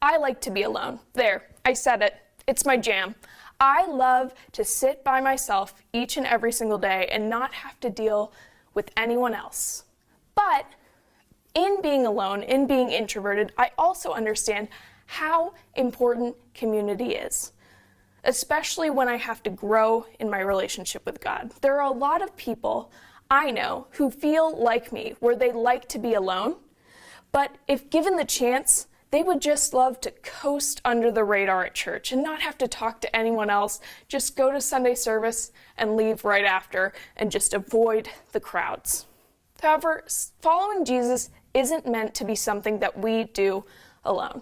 I like to be alone. There, I said it. It's my jam. I love to sit by myself each and every single day and not have to deal with anyone else. But in being alone, in being introverted, I also understand how important community is, especially when I have to grow in my relationship with God. There are a lot of people I know who feel like me, where they like to be alone, but if given the chance, they would just love to coast under the radar at church and not have to talk to anyone else, just go to Sunday service and leave right after and just avoid the crowds. However, following Jesus isn't meant to be something that we do alone.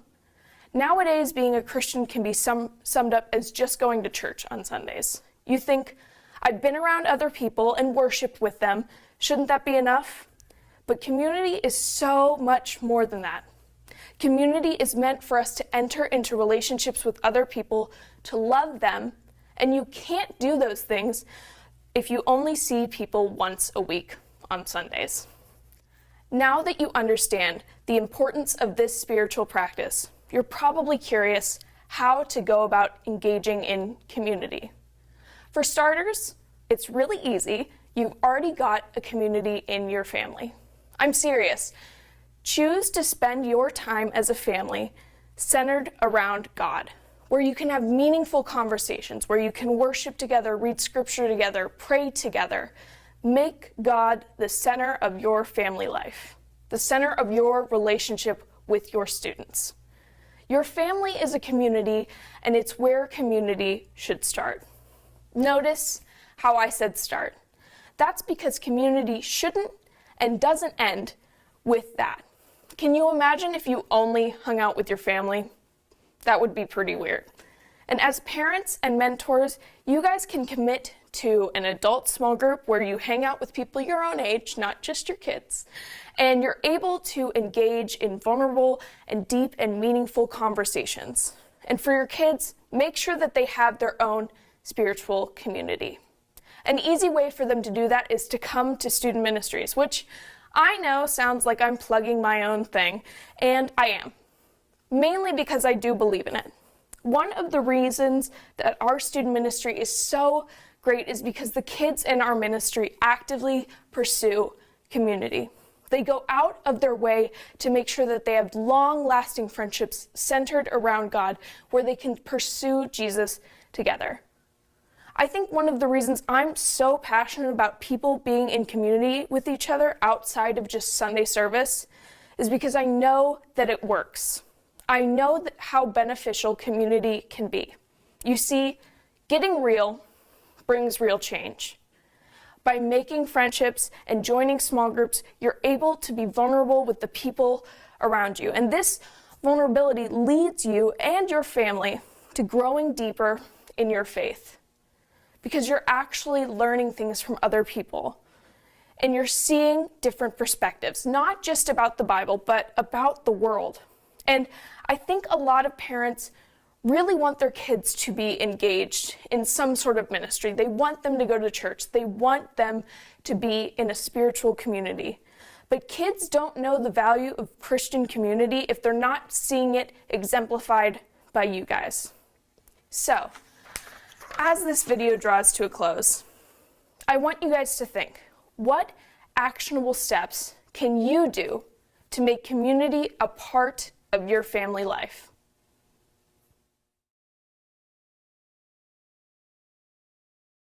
Nowadays, being a Christian can be summed up as just going to church on Sundays. You think, I've been around other people and worshiped with them. Shouldn't that be enough? But community is so much more than that. Community is meant for us to enter into relationships with other people, to love them, and you can't do those things if you only see people once a week on Sundays. Now that you understand the importance of this spiritual practice, you're probably curious how to go about engaging in community. For starters, it's really easy. You've already got a community in your family. I'm serious. Choose to spend your time as a family centered around God, where you can have meaningful conversations, where you can worship together, read scripture together, pray together. Make God the center of your family life, the center of your relationship with your students. Your family is a community, and it's where community should start. Notice how I said start. That's because community shouldn't and doesn't end with that. Can you imagine if you only hung out with your family? That would be pretty weird. And as parents and mentors, you guys can commit to an adult small group where you hang out with people your own age, not just your kids, and you're able to engage in vulnerable and deep and meaningful conversations. And for your kids, make sure that they have their own spiritual community. An easy way for them to do that is to come to student ministries, which I know sounds like I'm plugging my own thing, and I am, mainly because I do believe in it. One of the reasons that our student ministry is so great is because the kids in our ministry actively pursue community. They go out of their way to make sure that they have long-lasting friendships centered around God, where they can pursue Jesus together. I think one of the reasons I'm so passionate about people being in community with each other outside of just Sunday service is because I know that it works. I know how beneficial community can be. You see, getting real brings real change. By making friendships and joining small groups, you're able to be vulnerable with the people around you. And this vulnerability leads you and your family to growing deeper in your faith, because you're actually learning things from other people. And you're seeing different perspectives, not just about the Bible, but about the world. And I think a lot of parents really want their kids to be engaged in some sort of ministry. They want them to go to church. They want them to be in a spiritual community. But kids don't know the value of Christian community if they're not seeing it exemplified by you guys. So, as this video draws to a close, I want you guys to think, what actionable steps can you do to make community a part of your family life?